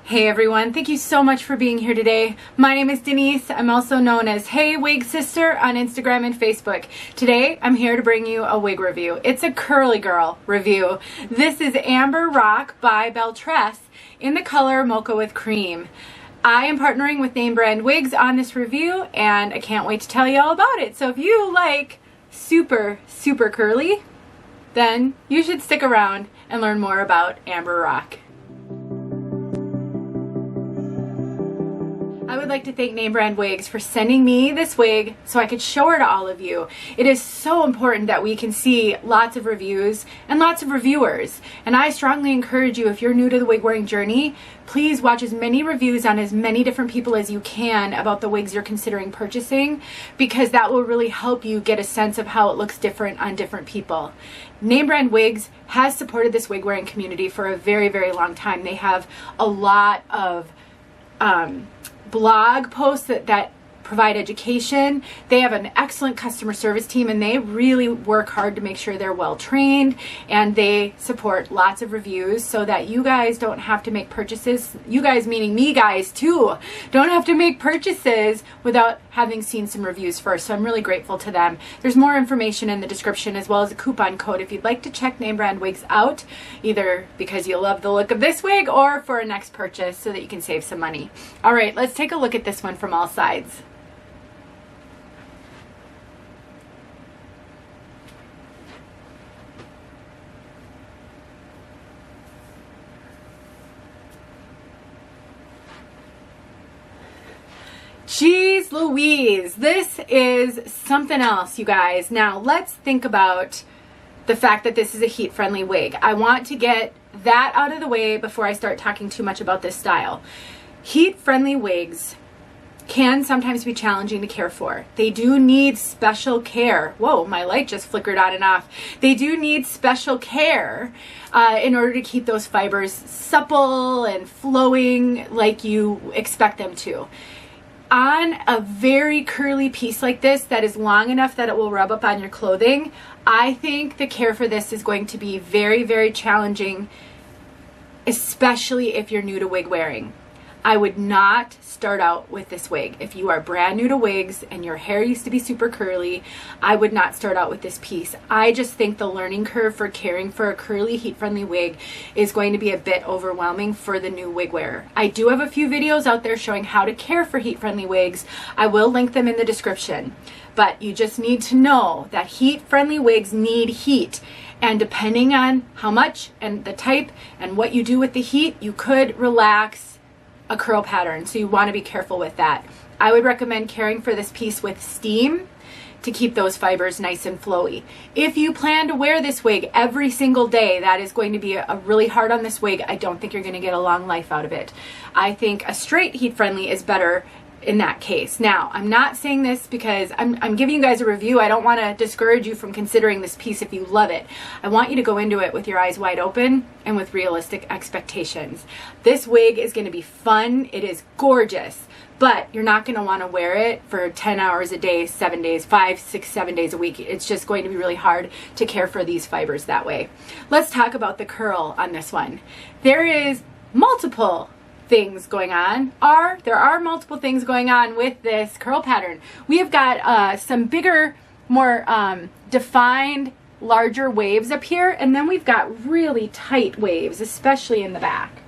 Hey everyone, thank you so much for being here today. My name is Denise. I'm also known as Hey Wig Sister on Instagram and Facebook. Today, I'm here to bring you a wig review. It's a curly girl review. This is Amber Rock by Belle Tress in the color Mocha with Cream. I am partnering with name brand wigs on this review and I can't wait to tell you all about it. So if you like super curly, then you should stick around and learn more about Amber Rock. I would like to thank Name Brand Wigs for sending me this wig so I could show her to all of you. It is so important that we can see lots of reviews and lots of reviewers. And I strongly encourage you, if you're new to the wig wearing journey, please watch as many reviews on as many different people as you can about the wigs you're considering purchasing, because that will really help you get a sense of how it looks different on different people. Name Brand Wigs has supported this wig wearing community for a very long time. They have a lot of blog posts that provide education. They have an excellent customer service team and they really work hard to make sure they're well trained, and they support lots of reviews so that you guys don't have to make purchases. You guys meaning me guys too, don't have to make purchases without having seen some reviews first. So I'm really grateful to them. There's more information in the description as well as a coupon code if you'd like to check Name Brand Wigs out, either because you love the look of this wig or for a next purchase so that you can save some money. All right, let's take a look at this one from all sides. Jeez Louise, this is something else, you guys. Now let's think about the fact that this is a heat-friendly wig. I want to get that out of the way before I start talking too much about this style. Heat-friendly wigs can sometimes be challenging to care for. They do need special care. Whoa, my light just flickered on and off. They do need special care in order to keep those fibers supple and flowing like you expect them to. On a very curly piece like this that is long enough that it will rub up on your clothing, I think the care for this is going to be very challenging, especially if you're new to wig wearing. I would not start out with this wig. If you are brand new to wigs and your hair used to be super curly, I would not start out with this piece. I just think the learning curve for caring for a curly heat-friendly wig is going to be a bit overwhelming for the new wig wearer. I do have a few videos out there showing how to care for heat-friendly wigs. I will link them in the description. But you just need to know that heat-friendly wigs need heat. And depending on how much and the type and what you do with the heat, you could relax a curl pattern, so you want to be careful with that. I would recommend caring for this piece with steam to keep those fibers nice and flowy. If you plan to wear this wig every single day, that is going to be a really hard on this wig. I don't think you're going to get a long life out of it. I think a straight heat friendly is better in that case. Now, I'm not saying this because I'm giving you guys a review. I don't want to discourage you from considering this piece if you love it. I want you to go into it with your eyes wide open and with realistic expectations. This wig is going to be fun. It is gorgeous, but you're not going to want to wear it for 10 hours a day, 7 days, 5, 6, 7 days a week. It's just going to be really hard to care for these fibers that way. Let's talk about the curl on this one. There is multiple things going on. There are multiple things going on with this curl pattern. We have got some bigger, more defined, larger waves up here, and then we've got really tight waves, especially in the back.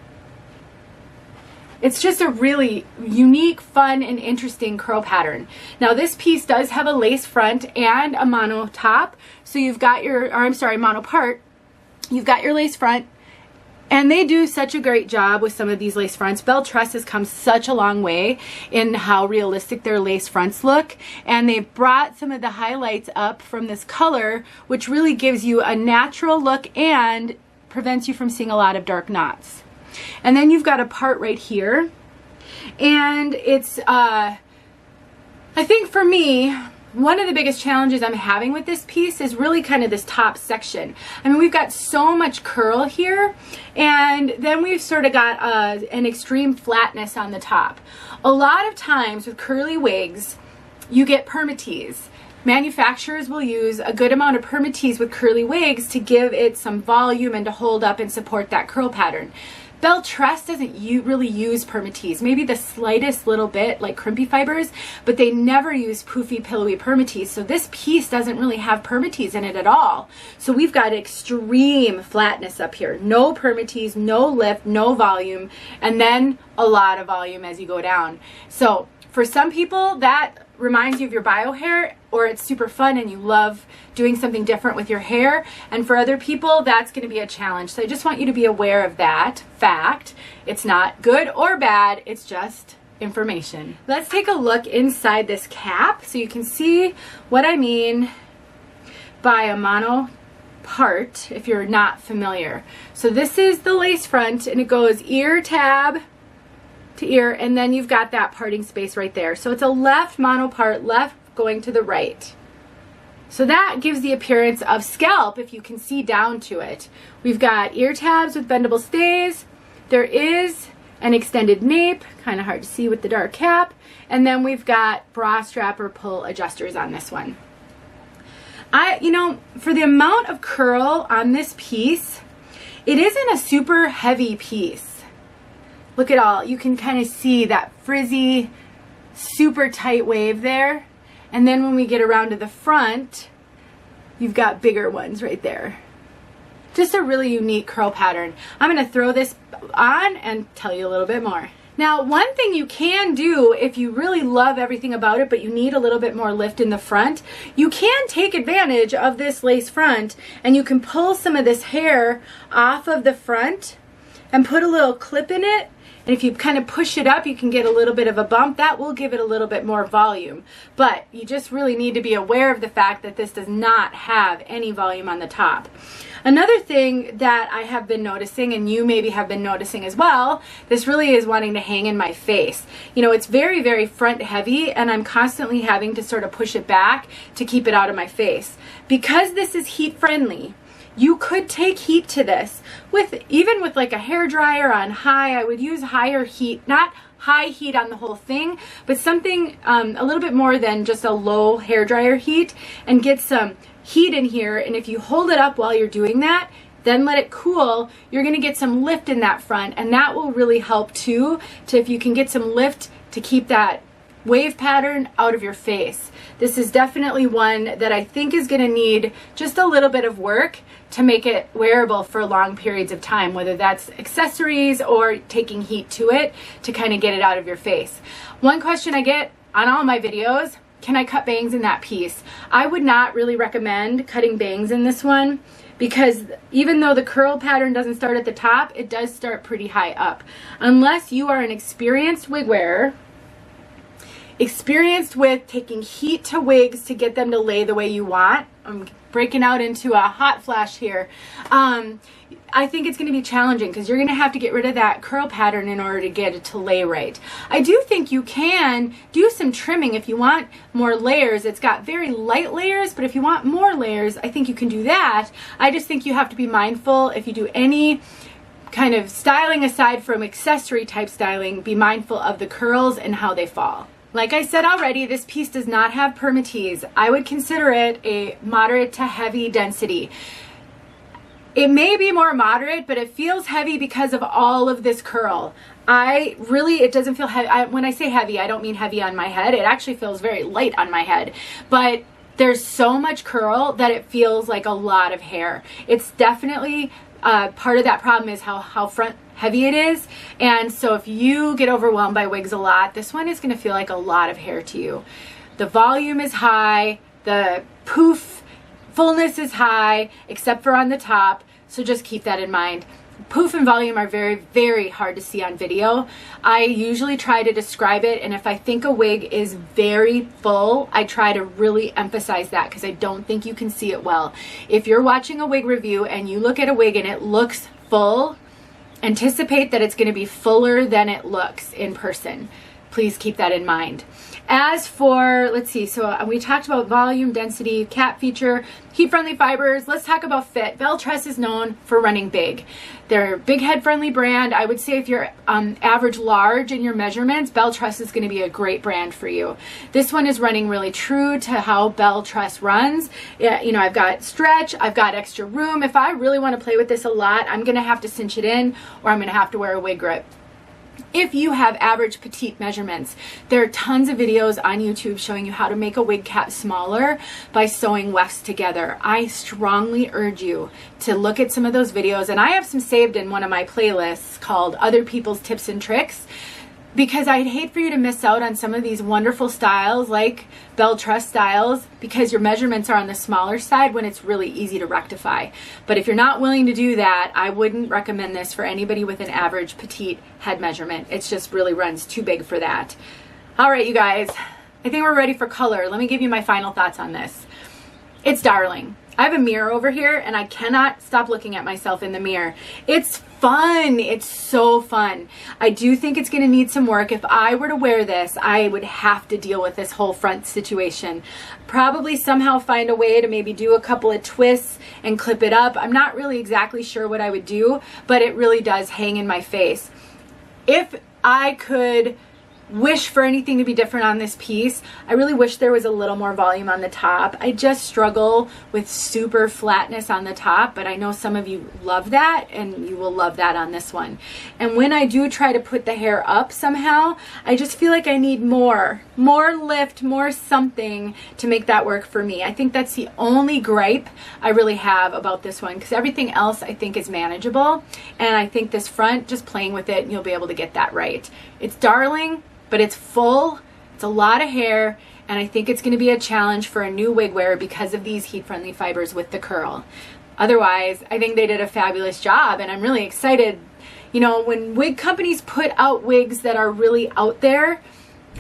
It's just a really unique, fun, and interesting curl pattern. Now this piece does have a lace front and a mono top, so you've got your, or I'm sorry, mono part. You've got your lace front. And they do such a great job with some of these lace fronts. Belle Tress has come such a long way in how realistic their lace fronts look. And they've brought some of the highlights up from this color, which really gives you a natural look and prevents you from seeing a lot of dark knots. And then you've got a part right here. And it's, I think for me, one of the biggest challenges I'm having with this piece is really kind of this top section. I mean, we've got so much curl here, and then we've sort of got an extreme flatness on the top. A lot of times with curly wigs, you get permatease. Manufacturers will use a good amount of permatease with curly wigs to give it some volume and to hold up and support that curl pattern. Belle Tress doesn't really use Permatease, maybe the slightest little bit like crimpy fibers, but they never use poofy, pillowy Permatease. So this piece doesn't really have Permatease in it at all. So we've got extreme flatness up here. No Permatease, no lift, no volume, and then a lot of volume as you go down. So for some people that reminds you of your bio hair, or it's super fun and you love doing something different with your hair. And for other people, that's going to be a challenge. So I just want you to be aware of that fact. It's not good or bad. It's just information. Let's take a look inside this cap so you can see what I mean by a mono part if you're not familiar. So this is the lace front, and it goes ear tab to ear, and then you've got that parting space right there. So it's a left mono part, left going to the right. So that gives the appearance of scalp if you can see down to it. We've got ear tabs with bendable stays. There is an extended nape, kind of hard to see with the dark cap. And then we've got bra strap or pull adjusters on this one. You know, for the amount of curl on this piece, it isn't a super heavy piece. Look at all, you can kind of see that frizzy, super tight wave there. And then when we get around to the front, you've got bigger ones right there. Just a really unique curl pattern. I'm going to throw this on and tell you a little bit more. Now, one thing you can do if you really love everything about it, but you need a little bit more lift in the front, you can take advantage of this lace front and you can pull some of this hair off of the front and put a little clip in it. And if you kind of push it up, you can get a little bit of a bump. That will give it a little bit more volume. But you just really need to be aware of the fact that this does not have any volume on the top. Another thing that I have been noticing, and you maybe have been noticing as well, this really is wanting to hang in my face. You know, it's very, very front heavy, and I'm constantly having to sort of push it back to keep it out of my face. Because this is heat friendly, you could take heat to this even with like a hair dryer on high. I would use higher heat, not high heat on the whole thing, but something a little bit more than just a low hair dryer heat, and get some heat in here. And if you hold it up while you're doing that, then let it cool, you're going to get some lift in that front, and that will really help too, if you can get some lift to keep that wave pattern out of your face. This is definitely one that I think is going to need just a little bit of work to make it wearable for long periods of time, whether that's accessories or taking heat to it to kind of get it out of your face. One question I get on all my videos, can I cut bangs in that piece? I would not really recommend cutting bangs in this one, because even though the curl pattern doesn't start at the top, it does start pretty high up. Unless you are an experienced wig wearer, experienced with taking heat to wigs to get them to lay the way you want. I'm breaking out into a hot flash here. I think it's going to be challenging because you're going to have to get rid of that curl pattern in order to get it to lay right. I do think you can do some trimming if you want more layers. It's got very light layers, but if you want more layers, I think you can do that. I just think you have to be mindful if you do any kind of styling aside from accessory type styling, be mindful of the curls and how they fall. Like I said already, this piece does not have Permatease. I would consider it a moderate to heavy density. It may be more moderate, but it feels heavy because of all of this curl. It doesn't feel heavy. When I say heavy, I don't mean heavy on my head. It actually feels very light on my head. But there's so much curl that it feels like a lot of hair. It's definitely part of that problem is how front heavy it is. And so if you get overwhelmed by wigs a lot, this one is going to feel like a lot of hair to you. The volume is high, the poof fullness is high, except for on the top. So just keep that in mind. Poof and volume are very, very hard to see on video. I usually try to describe it, and if I think a wig is very full, I try to really emphasize that because I don't think you can see it well. If you're watching a wig review and you look at a wig and it looks full, anticipate that it's going to be fuller than it looks in person. Please keep that in mind. As for, let's see, so we talked about volume, density, cap feature, heat-friendly fibers. Let's talk about fit. Belle Tress is known for running big. They're big head friendly brand. I would say if you're average large in your measurements, Belle Tress is going to be a great brand for you. This one is running really true to how Belle Tress runs. Yeah, you know, I've got stretch, I've got extra room. If I really want to play with this a lot, I'm going to have to cinch it in, or I'm going to have to wear a wig grip. If you have average petite measurements, there are tons of videos on YouTube showing you how to make a wig cap smaller by sewing wefts together. I strongly urge you to look at some of those videos, and I have some saved in one of my playlists called Other People's Tips and Tricks, because I'd hate for you to miss out on some of these wonderful styles like Belle Tress styles because your measurements are on the smaller side when it's really easy to rectify. But if you're not willing to do that, I wouldn't recommend this for anybody with an average petite head measurement. It just really runs too big for that. All right, you guys, I think we're ready for color. Let me give you my final thoughts on this. It's darling. I have a mirror over here and I cannot stop looking at myself in the mirror. It's fun. It's so fun. I do think it's going to need some work. If I were to wear this, I would have to deal with this whole front situation. Probably somehow find a way to maybe do a couple of twists and clip it up. I'm not really exactly sure what I would do, but it really does hang in my face. If I could wish for anything to be different on this piece, I really wish there was a little more volume on the top. I just struggle with super flatness on the top, but I know some of you love that, and you will love that on this one. And when I do try to put the hair up somehow, I just feel like I need more lift, more something to make that work for me. I think that's the only gripe I really have about this one, because everything else I think is manageable, and I think this front, just playing with it, and you'll be able to get that right. It's darling, but it's full, it's a lot of hair, and I think it's going to be a challenge for a new wig wearer because of these heat-friendly fibers with the curl. Otherwise, I think they did a fabulous job, and I'm really excited. You know, when wig companies put out wigs that are really out there,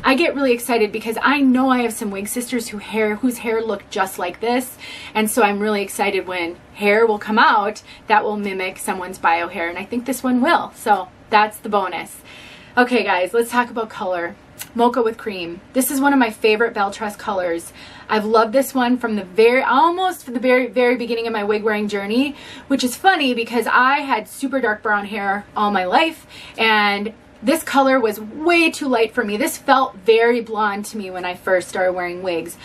I get really excited because I know I have some wig sisters whose hair look just like this, and so I'm really excited when hair will come out that will mimic someone's bio hair, and I think this one will, so that's the bonus. Okay guys, let's talk about color. Mocha with cream. This is one of my favorite Belle Tress colors. I've loved this one from the very beginning of my wig wearing journey, which is funny because I had super dark brown hair all my life, and this color was way too light for me. This felt very blonde to me when I first started wearing wigs.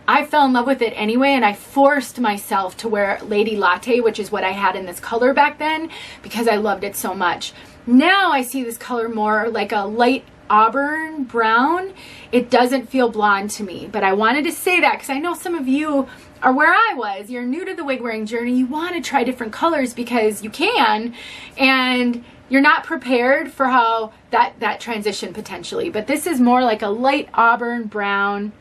I fell in love with it anyway, and I forced myself to wear Lady Latte, which is what I had in this color back then, because I loved it so much. Now I see this color more like a light auburn brown. It doesn't feel blonde to me, but I wanted to say that because I know some of you are where I was. You're new to the wig wearing journey. You want to try different colors because you can, and you're not prepared for how that transition potentially. But this is more like a light auburn brown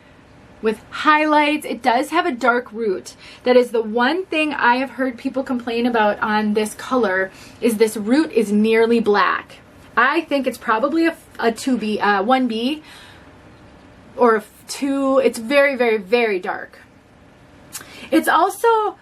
with highlights. It does have a dark root. That is the one thing I have heard people complain about on this color, is this root is nearly black. I think it's probably a 2B, 1B or 2. It's very dark. It's also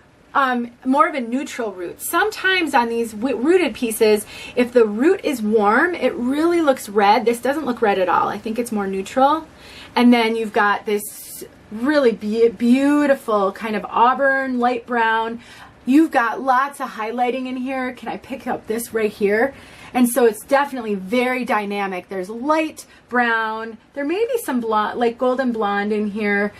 more of a neutral root. Sometimes on these rooted pieces, if the root is warm, it really looks red. This doesn't look red at all. I think it's more neutral. And then you've got this really beautiful kind of auburn, light brown. You've got lots of highlighting in here. Can I pick up this right here? And so it's definitely very dynamic. There's light brown. There may be some blonde, like golden blonde in here.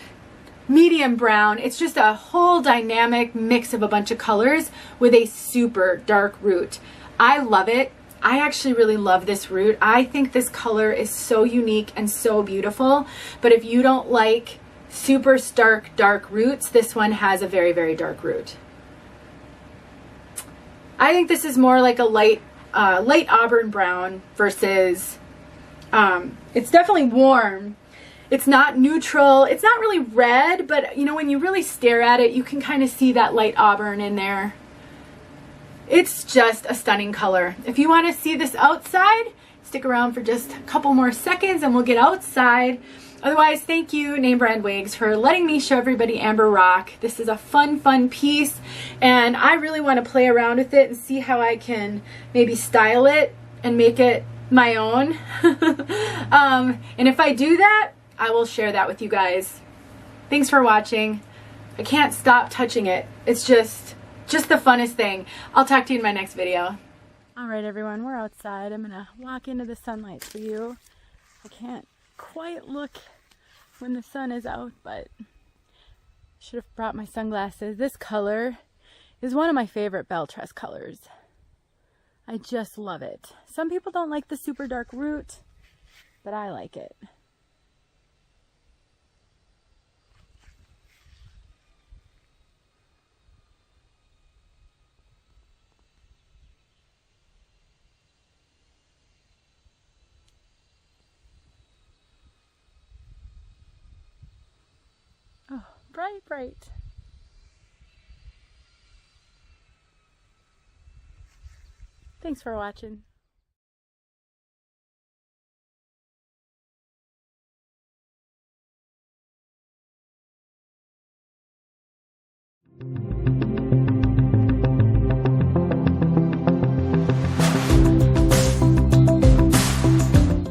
Medium brown. It's just a whole dynamic mix of a bunch of colors with a super dark root. I love it. I actually really love this root. I think this color is so unique and so beautiful. But if you don't like super stark dark roots, this one has a very dark root. I think this is more like a light auburn brown versus it's definitely warm. It's not neutral. It's not really red, but you know, when you really stare at it, you can kind of see that light auburn in there. It's just a stunning color. If you want to see this outside, stick around for just a couple more seconds and we'll get outside. Otherwise, thank you, Name Brand Wigs, for letting me show everybody Amber Rock. This is a fun piece, and I really want to play around with it and see how I can maybe style it and make it my own. And if I do that, I will share that with you guys. Thanks for watching. I can't stop touching it. It's just the funnest thing. I'll talk to you in my next video. All right, everyone, we're outside. I'm gonna walk into the sunlight for you. I can't quite look when the sun is out, but should have brought my sunglasses. This color is one of my favorite Belle Tress colors. I just love it. Some people don't like the super dark root, but I like it. Oh, bright, bright. Thanks for watching.